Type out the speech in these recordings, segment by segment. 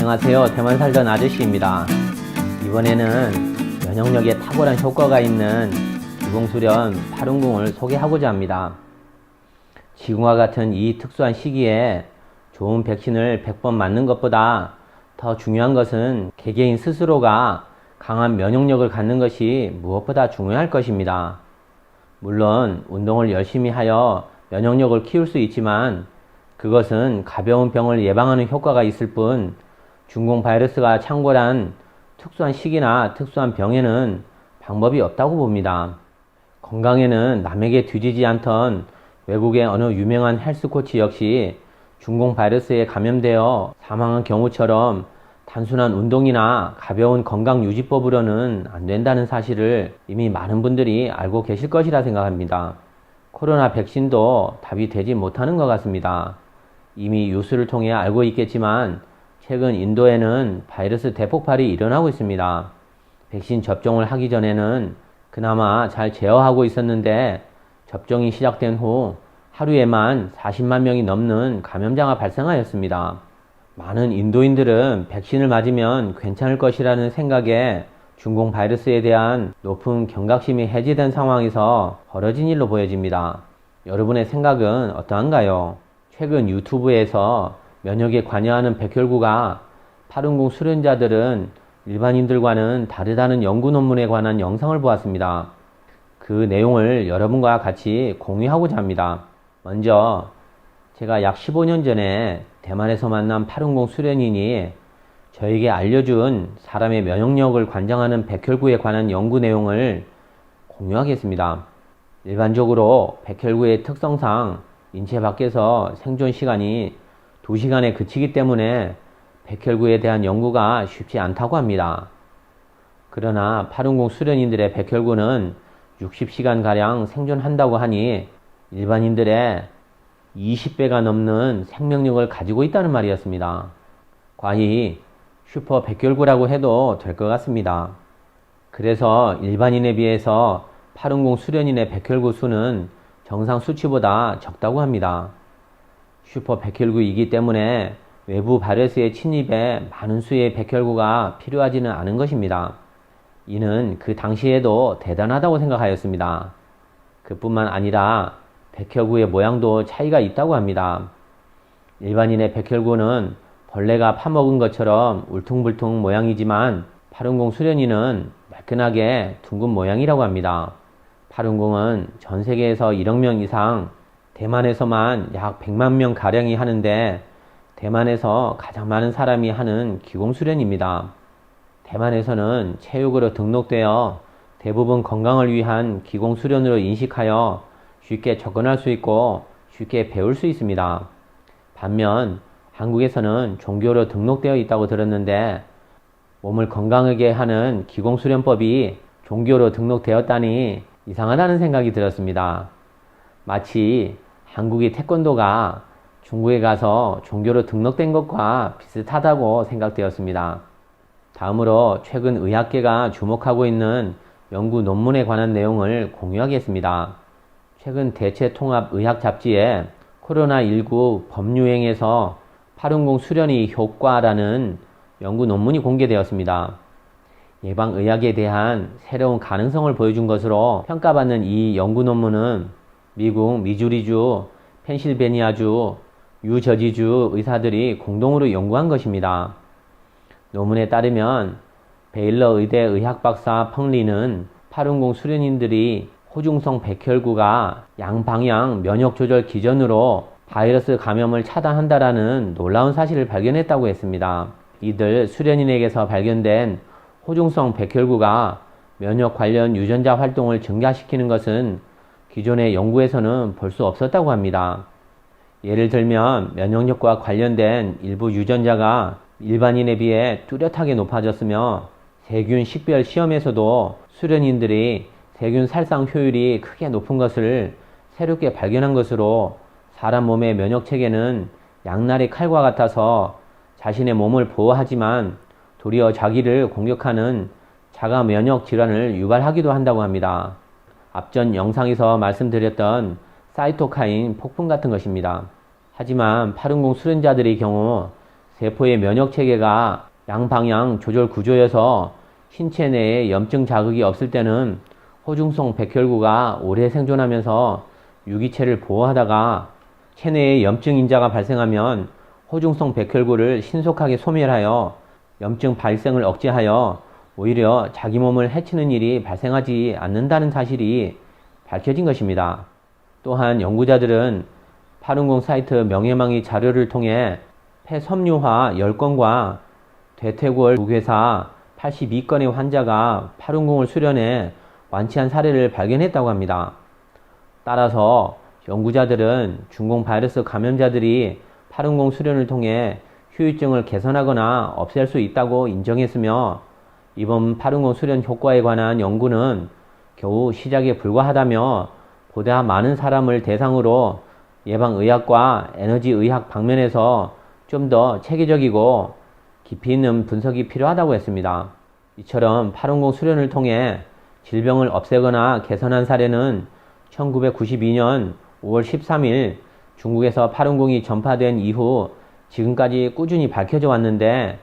안녕하세요. 대만 살던 아저씨입니다. 이번에는 면역력에 탁월한 효과가 있는 기공수련 팔운궁을 소개하고자 합니다. 지금과 같은 이 특수한 시기에 좋은 백신을 100번 맞는 것보다 더 중요한 것은 개개인 스스로가 강한 면역력을 갖는 것이 무엇보다 중요할 것입니다. 물론 운동을 열심히 하여 면역력을 키울 수 있지만 그것은 가벼운 병을 예방하는 효과가 있을 뿐 중공 바이러스가 창궐한 특수한 시기나 특수한 병에는 방법이 없다고 봅니다. 건강에는 남에게 뒤지지 않던 외국의 어느 유명한 헬스코치 역시 중공 바이러스에 감염되어 사망한 경우처럼 단순한 운동이나 가벼운 건강유지법으로는 안 된다는 사실을 이미 많은 분들이 알고 계실 것이라 생각합니다. 코로나 백신도 답이 되지 못하는 것 같습니다. 이미 뉴스를 통해 알고 있겠지만 최근 인도에는 바이러스 대폭발이 일어나고 있습니다. 백신 접종을 하기 전에는 그나마 잘 제어하고 있었는데 접종이 시작된 후 하루에만 40만 명이 넘는 감염자가 발생하였습니다. 많은 인도인들은 백신을 맞으면 괜찮을 것이라는 생각에 중공 바이러스에 대한 높은 경각심이 해지된 상황에서 벌어진 일로 보여집니다. 여러분의 생각은 어떠한가요? 최근 유튜브에서 면역에 관여하는 백혈구가 팔운궁 수련자들은 일반인들과는 다르다는 연구 논문에 관한 영상을 보았습니다. 그 내용을 여러분과 같이 공유하고자 합니다. 먼저 제가 약 15년 전에 대만에서 만난 팔운궁 수련인이 저에게 알려준 사람의 면역력을 관장하는 백혈구에 관한 연구 내용을 공유하겠습니다. 일반적으로 백혈구의 특성상 인체 밖에서 생존 시간이 2시간에 그치기 때문에 백혈구에 대한 연구가 쉽지 않다고 합니다. 그러나 팔운궁 수련인들의 백혈구는 60시간가량 생존한다고 하니 일반인들의 20배가 넘는 생명력을 가지고 있다는 말이었습니다. 과히 슈퍼 백혈구라고 해도 될 것 같습니다. 그래서 일반인에 비해서 팔운궁 수련인의 백혈구 수는 정상 수치보다 적다고 합니다. 슈퍼 백혈구이기 때문에 외부 바이러스의 침입에 많은 수의 백혈구가 필요하지는 않은 것입니다. 이는 그 당시에도 대단하다고 생각하였습니다. 그뿐만 아니라 백혈구의 모양도 차이가 있다고 합니다. 일반인의 백혈구는 벌레가 파먹은 것처럼 울퉁불퉁 모양이지만 팔운궁 수련인은 매끈하게 둥근 모양이라고 합니다. 팔운궁은 전 세계에서 1억 명 이상, 대만에서만 약 100만 명 가량이 하는데 대만에서 가장 많은 사람이 하는 기공수련입니다. 대만에서는 체육으로 등록되어 대부분 건강을 위한 기공수련으로 인식하여 쉽게 접근할 수 있고 쉽게 배울 수 있습니다. 반면 한국에서는 종교로 등록되어 있다고 들었는데 몸을 건강하게 하는 기공수련법이 종교로 등록되었다니 이상하다는 생각이 들었습니다. 마치 한국의 태권도가 중국에 가서 종교로 등록된 것과 비슷하다고 생각되었습니다. 다음으로 최근 의학계가 주목하고 있는 연구 논문에 관한 내용을 공유하겠습니다. 최근 대체통합의학 잡지에 코로나19 범유행에서 팔운궁 수련의 효과라는 연구 논문이 공개되었습니다. 예방의학에 대한 새로운 가능성을 보여준 것으로 평가받는 이 연구 논문은 미국 미주리주, 펜실베니아주, 유저지주 의사들이 공동으로 연구한 것입니다. 논문에 따르면 베일러 의대 의학박사 펑리는 팔운궁 수련인들이 호중성 백혈구가 양방향 면역조절 기전으로 바이러스 감염을 차단한다라는 놀라운 사실을 발견했다고 했습니다. 이들 수련인에게서 발견된 호중성 백혈구가 면역 관련 유전자 활동을 증가시키는 것은 기존의 연구에서는 볼 수 없었다고 합니다. 예를 들면 면역력과 관련된 일부 유전자가 일반인에 비해 뚜렷하게 높아졌으며 세균 식별 시험에서도 수련인들이 세균 살상 효율이 크게 높은 것을 새롭게 발견한 것으로 사람 몸의 면역체계는 양날의 칼과 같아서 자신의 몸을 보호하지만 도리어 자기를 공격하는 자가 면역 질환을 유발하기도 한다고 합니다. 앞전 영상에서 말씀드렸던 사이토카인 폭풍 같은 것입니다. 하지만 팔운궁 수련자들의 경우 세포의 면역 체계가 양방향 조절 구조여서 신체 내에 염증 자극이 없을 때는 호중성 백혈구가 오래 생존하면서 유기체를 보호하다가 체내에 염증 인자가 발생하면 호중성 백혈구를 신속하게 소멸하여 염증 발생을 억제하여 오히려 자기 몸을 해치는 일이 발생하지 않는다는 사실이 밝혀진 것입니다. 또한 연구자들은 파룬궁 사이트 명예망의 자료를 통해 폐섬유화 10건과 대퇴골 부괴사 82건의 환자가 파룬궁을 수련해 완치한 사례를 발견했다고 합니다. 따라서 연구자들은 중공 바이러스 감염자들이 파룬궁 수련을 통해 후유증을 개선하거나 없앨 수 있다고 인정했으며 이번 파룬궁 수련 효과에 관한 연구는 겨우 시작에 불과하다며 보다 많은 사람을 대상으로 예방의학과 에너지의학 방면에서 좀 더 체계적이고 깊이 있는 분석이 필요하다고 했습니다. 이처럼 파룬궁 수련을 통해 질병을 없애거나 개선한 사례는 1992년 5월 13일 중국에서 파룬궁이 전파된 이후 지금까지 꾸준히 밝혀져 왔는데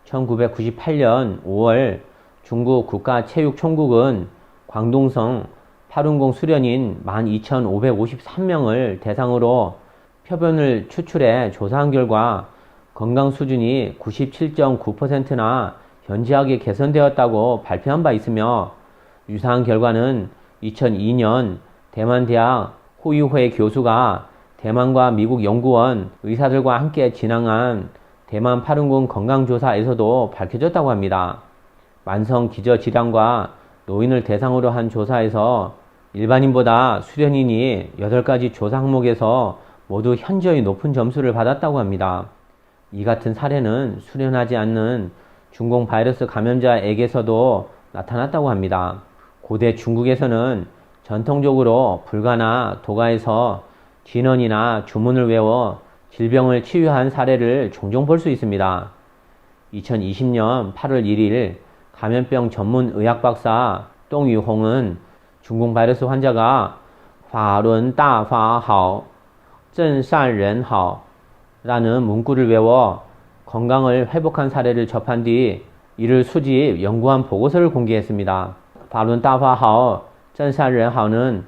1998년 5월 중국 국가체육총국은 광동성 파룬궁 수련인 12,553명을 대상으로 표본을 추출해 조사한 결과 건강 수준이 97.9%나 현저하게 개선되었다고 발표한 바 있으며 유사한 결과는 2002년 대만대학 호유회 교수가 대만과 미국 연구원 의사들과 함께 진행한 대만 파룬궁 건강조사에서도 밝혀졌다고 합니다. 만성 기저질환과 노인을 대상으로 한 조사에서 일반인보다 수련인이 8가지 조사 항목에서 모두 현저히 높은 점수를 받았다고 합니다. 이 같은 사례는 수련하지 않는 중공 바이러스 감염자에게서도 나타났다고 합니다. 고대 중국에서는 전통적으로 불가나 도가에서 진언이나 주문을 외워 질병을 치유한 사례를 종종 볼 수 있습니다. 2020년 8월 1일 감염병 전문 의학 박사 똥유홍은 중공 바이러스 환자가 法轮大法好, 真善人好 라는 문구를 외워 건강을 회복한 사례를 접한 뒤 이를 수집 연구한 보고서를 공개했습니다. 法轮大法好, 真善人好는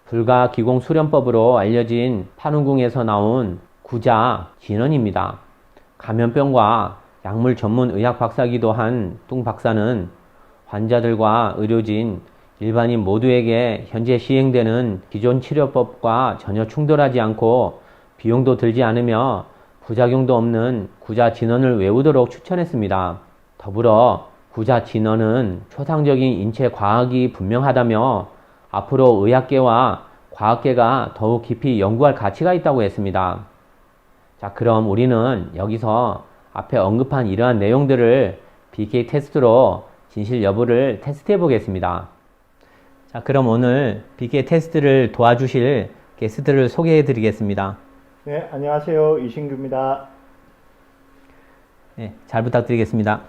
불가 기공 수련법으로 알려진 파룬궁에서 나온 구자 진언입니다. 감염병과 약물 전문 의학 박사기도 한 뚱 박사는 환자들과 의료진, 일반인 모두에게 현재 시행되는 기존 치료법과 전혀 충돌하지 않고 비용도 들지 않으며 부작용도 없는 구자 진언을 외우도록 추천했습니다. 더불어 구자 진언은 초상적인 인체 과학이 분명하다며 앞으로 의학계와 과학계가 더욱 깊이 연구할 가치가 있다고 했습니다. 자, 그럼 우리는 여기서 앞에 언급한 이러한 내용들을 BK 테스트로 진실 여부를 테스트해 보겠습니다. 자, 그럼 오늘 BK 테스트를 도와주실 게스트를 소개해 드리겠습니다. 네, 안녕하세요. 이신규입니다. 네, 잘 부탁드리겠습니다.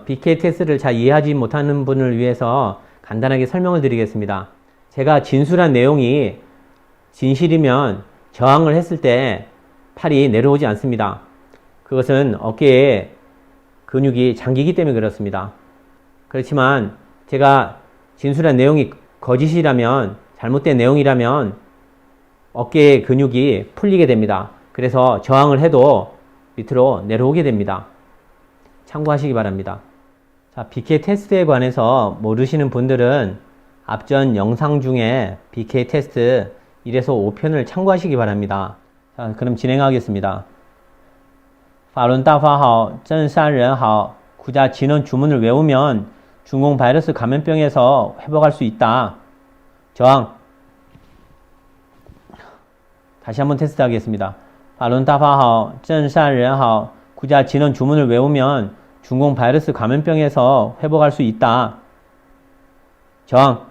BK 테스트를 잘 이해하지 못하는 분을 위해서 간단하게 설명을 드리겠습니다. 제가 진술한 내용이 진실이면 저항을 했을 때 팔이 내려오지 않습니다. 그것은 어깨에 근육이 잠기기 때문에 그렇습니다. 그렇지만 제가 진술한 내용이 거짓이라면, 잘못된 내용이라면 어깨의 근육이 풀리게 됩니다. 그래서 저항을 해도 밑으로 내려오게 됩니다. 참고하시기 바랍니다. 자, BK 테스트에 관해서 모르시는 분들은 앞전 영상 중에 BK 테스트 1에서 5편을 참고하시기 바랍니다. 자, 그럼 진행하겠습니다. 法轮大法好, 真善人好, 구자 진언 주문을 외우면 중공 바이러스 감염병에서 회복할 수 있다. 저항. 다시 한번 테스트 하겠습니다. 法轮大法好, 真善人好, 구자 진언 주문을 외우면 중공 바이러스 감염병에서 회복할 수 있다. 저항.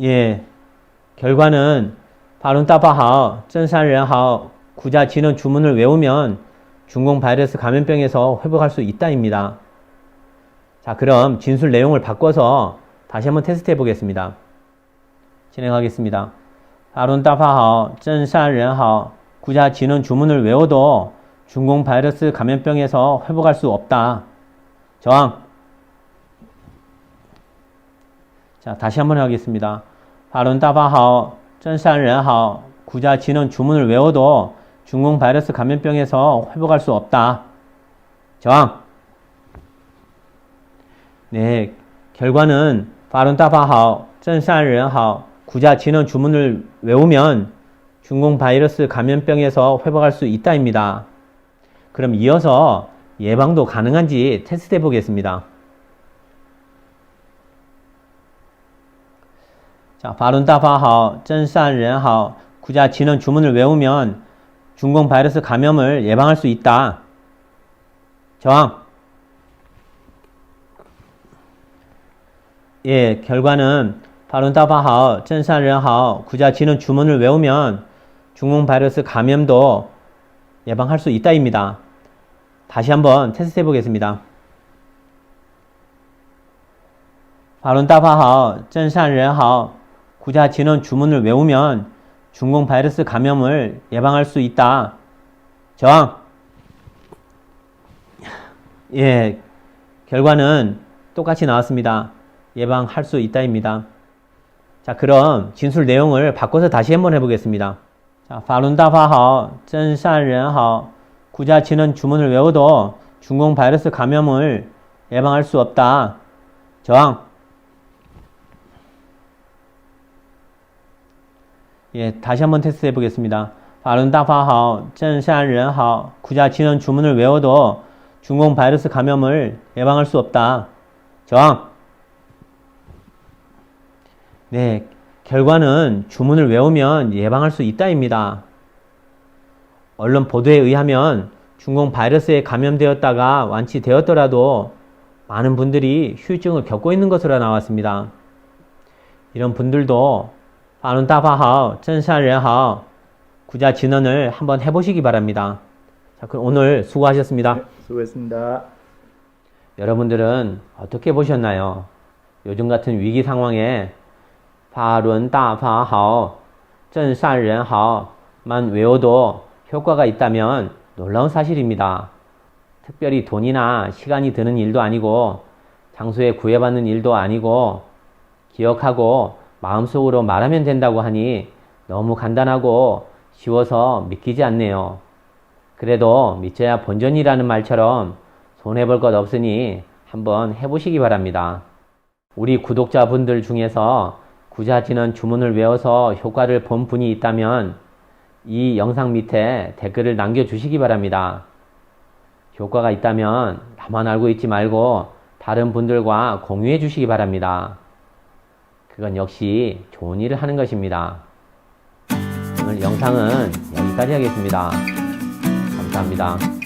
예, 결과는 法轮大法好, 真善人好, 구자 진언 주문을 외우면 중공 바이러스 감염병에서 회복할 수 있다입니다. 자, 그럼 진술 내용을 바꿔서 다시 한번 테스트 해 보겠습니다. 진행하겠습니다. 法轮大法好, 真善人好, 구자 진원 주문을 외워도 중공 바이러스 감염병에서 회복할 수 없다. 저항. 자, 다시 한번 하겠습니다. 파룬 따바하오, 전산ren하오, 구자 진원 주문을 외워도 중공 바이러스 감염병에서 회복할 수 없다. 저항. 네, 결과는 파룬 따바하오, 전산ren하오, 구자 진원 주문을 외우면 중공 바이러스 감염병에서 회복할 수 있다입니다. 그럼 이어서 예방도 가능한지 테스트해 보겠습니다. 자, 파룬 따바하오, 전산ren하오, 구자 진원 주문을 외우면 중공 바이러스 감염을 예방할 수 있다. 저항. 예, 결과는 파룬 따바하오, 전산ren하오, 구자 진원 주문을 외우면 중공 바이러스 감염도 예방할 수 있다입니다. 다시 한번 테스트 해보겠습니다. 파룬 따바하오, 전산ren하오, 구자 진원 주문을 외우면 중공 바이러스 감염을 예방할 수 있다. 저항. 예, 결과는 똑같이 나왔습니다. 예방할 수 있다입니다. 자, 그럼 진술 내용을 바꿔서 다시 한번 해보겠습니다. 자, 파룬 따바하오, 전산ren하오, 구자 진원 주문을 외워도 중공 바이러스 감염을 예방할 수 없다. 저항. 예, 다시 한번 테스트 해보겠습니다. 파룬 따바하오, 전산ren하오, 구자 진원 주문을 외워도 중공 바이러스 감염을 예방할 수 없다. 저항. 네, 결과는 주문을 외우면 예방할 수 있다입니다. 언론 보도에 의하면 중공 바이러스에 감염되었다가 완치되었더라도 많은 분들이 후유증을 겪고 있는 것으로 나왔습니다. 이런 분들도 파룬 따바하오, 전산ren하오, 구자 진원을 한번 해보시기 바랍니다. 자, 그럼 오늘 수고하셨습니다. 네, 수고했습니다. 여러분들은 어떻게 보셨나요? 요즘 같은 위기 상황에 파룬 따바하오, 전산ren하오만 외워도 효과가 있다면 놀라운 사실입니다. 특별히 돈이나 시간이 드는 일도 아니고 장소에 구애받는 일도 아니고 기억하고 마음속으로 말하면 된다고 하니 너무 간단하고 쉬워서 믿기지 않네요. 그래도 믿져야 본전이라는 말처럼 손해볼 것 없으니 한번 해보시기 바랍니다. 우리 구독자분들 중에서 구자 진원 주문을 외워서 효과를 본 분이 있다면 이 영상 밑에 댓글을 남겨주시기 바랍니다. 효과가 있다면 나만 알고 있지 말고 다른 분들과 공유해 주시기 바랍니다. 그건 역시 좋은 일을 하는 것입니다. 오늘 영상은 여기까지 하겠습니다. 감사합니다.